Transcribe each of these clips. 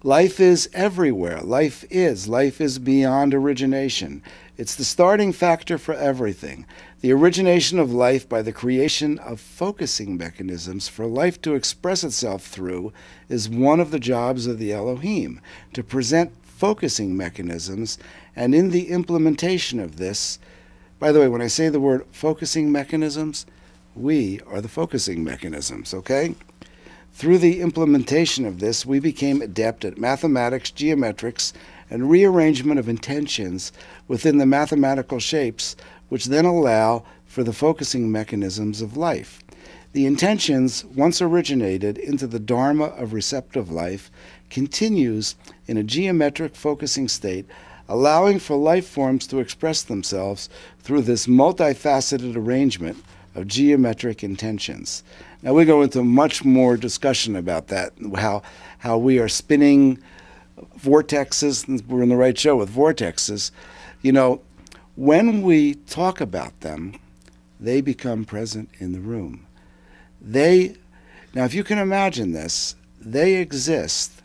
Life is everywhere. Life is beyond origination. It's the starting factor for everything. The origination of life by the creation of focusing mechanisms for life to express itself through is one of the jobs of the Elohim, to present focusing mechanisms, and in the implementation of this, by the way, when I say the word focusing mechanisms, we are the focusing mechanisms, okay? Through the implementation of this, we became adept at mathematics, geometrics, and rearrangement of intentions within the mathematical shapes, which then allow for the focusing mechanisms of life. The intentions, once originated into the dharma of receptive life, continues in a geometric focusing state, allowing for life forms to express themselves through this multifaceted arrangement of geometric intentions. Now we go into much more discussion about that, how we are spinning vortexes. We're in the right show with vortexes. You know, when we talk about them, they become present in the room. Now if you can imagine this, they exist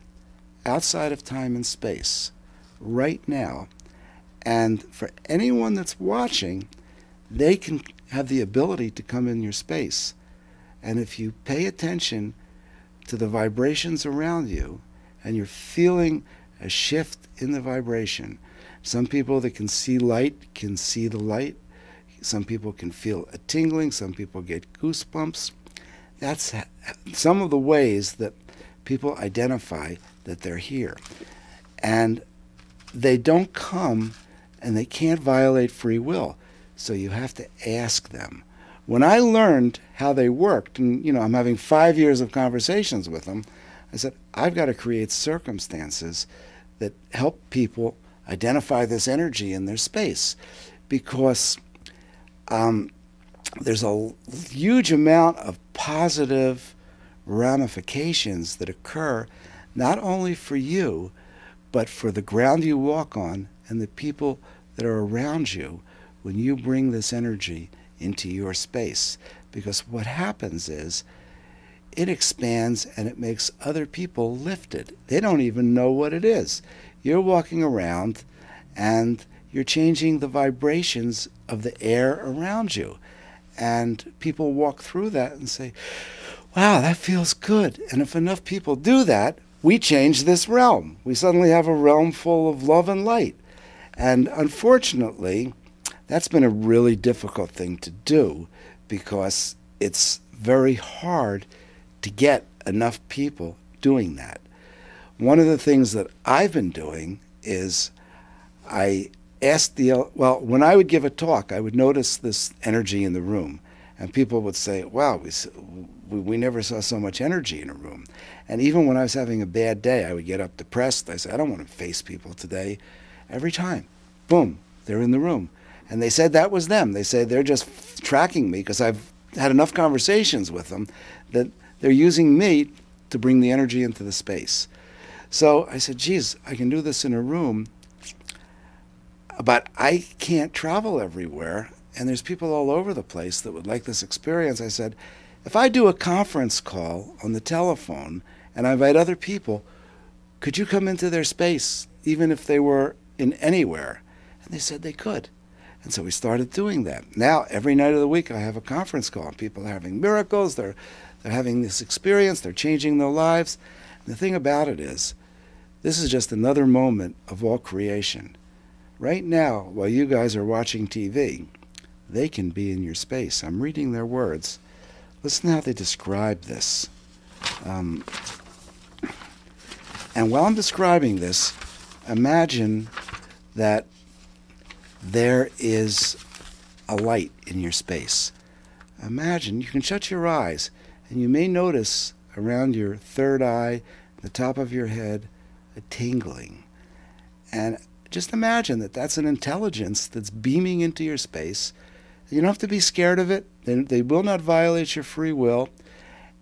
outside of time and space right now. And for anyone that's watching, they can have the ability to come in your space. And if you pay attention to the vibrations around you and you're feeling a shift in the vibration, some people that can see light can see the light. Some people can feel a tingling. Some people get goosebumps. That's some of the ways that people identify that they're here. And they don't come and they can't violate free will. So you have to ask them. When I learned how they worked, and you know, I'm having 5 years of conversations with them, I said, I've got to create circumstances that help people identify this energy in their space, because there's a huge amount of positive ramifications that occur not only for you, but for the ground you walk on and the people that are around you when you bring this energy into your space. Because what happens is it expands and it makes other people lifted. They don't even know what it is. You're walking around and you're changing the vibrations of the air around you. And people walk through that and say, wow, that feels good. And if enough people do that, we change this realm. We suddenly have a realm full of love and light. And unfortunately, that's been a really difficult thing to do, because it's very hard to get enough people doing that. One of the things that I've been doing is I asked when I would give a talk, I would notice this energy in the room, and people would say, wow, we never saw so much energy in a room. And even when I was having a bad day, I would get up depressed. I said, I don't want to face people today. Every time, boom, they're in the room. And they said that was them. They say they're just tracking me because I've had enough conversations with them that they're using me to bring the energy into the space. So I said, geez, I can do this in a room, but I can't travel everywhere, and there's people all over the place that would like this experience. I said, if I do a conference call on the telephone and I invite other people, could you come into their space, even if they were in anywhere? And they said they could. And so we started doing that. Now, every night of the week, I have a conference call. People are having miracles. They're having this experience. They're changing their lives. And the thing about it is, this is just another moment of all creation. Right now, while you guys are watching TV, they can be in your space. I'm reading their words. Listen how they describe this. And while I'm describing this, imagine that there is a light in your space. Imagine, you can shut your eyes, and you may notice around your third eye, the top of your head, a tingling. And just imagine that that's an intelligence that's beaming into your space. You don't have to be scared of it. They will not violate your free will.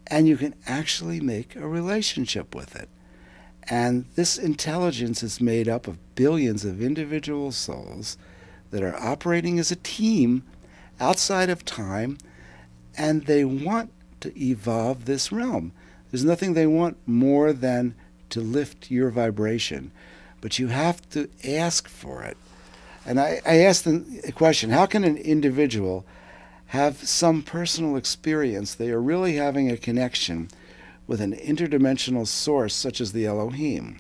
And you can actually make a relationship with it. And this intelligence is made up of billions of individual souls that are operating as a team outside of time, and they want to evolve this realm. There's nothing they want more than to lift your vibration, but you have to ask for it. And I asked the question, how can an individual have some personal experience they are really having a connection with an interdimensional source such as the Elohim?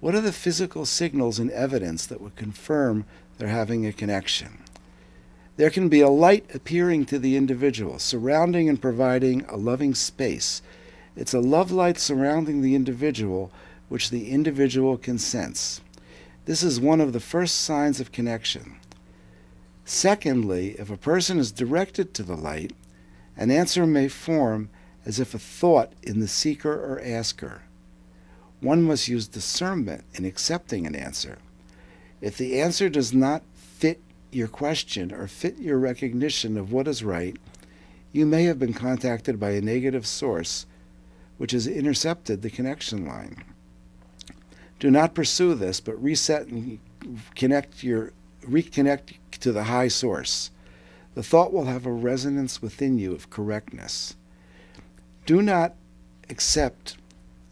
What are the physical signals and evidence that would confirm they're having a connection? There can be a light appearing to the individual, surrounding and providing a loving space. It's a love light surrounding the individual, which the individual can sense. This is one of the first signs of connection. Secondly, if a person is directed to the light, an answer may form as if a thought in the seeker or asker. One must use discernment in accepting an answer. If the answer does not fit your question or fit your recognition of what is right, you may have been contacted by a negative source which has intercepted the connection line. Do not pursue this, but reset and reconnect to the high source. The thought will have a resonance within you of correctness. Do not accept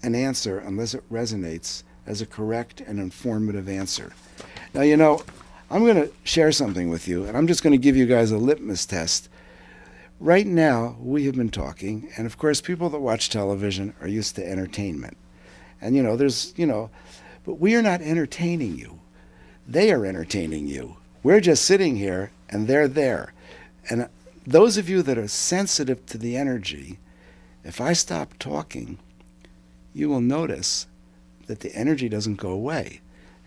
an answer unless it resonates as a correct and informative answer. Now, you know, I'm going to share something with you, and I'm just going to give you guys a litmus test. Right now, we have been talking, and of course, people that watch television are used to entertainment. And, you know, but we are not entertaining you. They are entertaining you. We're just sitting here, and they're there. And those of you that are sensitive to the energy, if I stop talking, you will notice that the energy doesn't go away.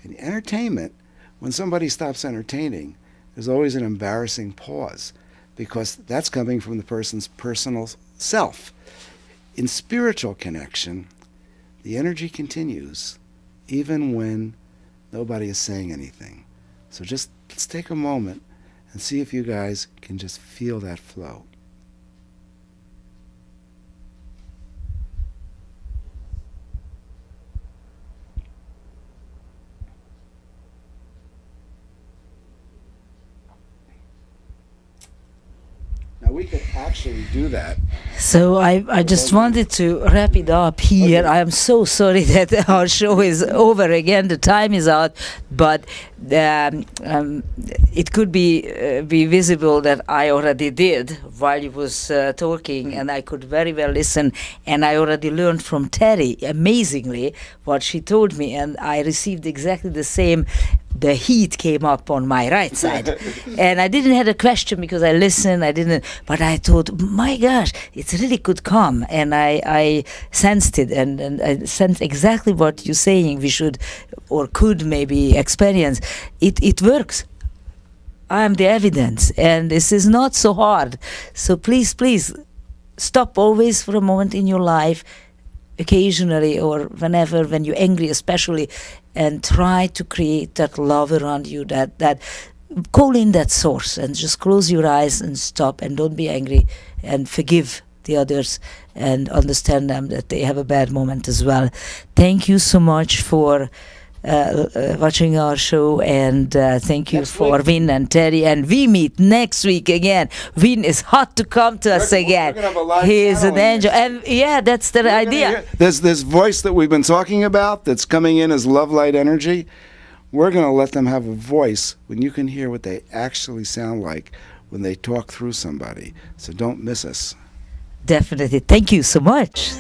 In entertainment, when somebody stops entertaining, there's always an embarrassing pause, because that's coming from the person's personal self. In spiritual connection, the energy continues even when nobody is saying anything. So just let's take a moment and see if you guys can just feel that flow. We could actually do that. So I just wanted to wrap it up here. Okay. I am so sorry that our show is over again. The time is out, but it could be visible that I already did while you was talking, and I could very well listen. And I already learned from Terry, amazingly, what she told me, and I received exactly the same. The heat came up on my right side. And I didn't have a question because I listened, but I thought, my gosh, it really could come. And I sensed it, and I sensed exactly what you're saying we should or could maybe experience. It works. I am the evidence, and this is not so hard. So please, please, stop always for a moment in your life, occasionally or whenever, when you're angry especially, and try to create that love around you, that call in that source, and just close your eyes and stop, and don't be angry, and forgive the others and understand them that they have a bad moment as well. Thank you so much for watching our show, and thank you for Wynn and Terry, and we meet next week again. Wynn is hot to come to us again. He is an angel, and yeah, that's the idea. There's this voice that we've been talking about that's coming in as love light energy. We're going to let them have a voice when you can hear what they actually sound like when they talk through somebody. So don't miss us. Definitely. Thank you so much.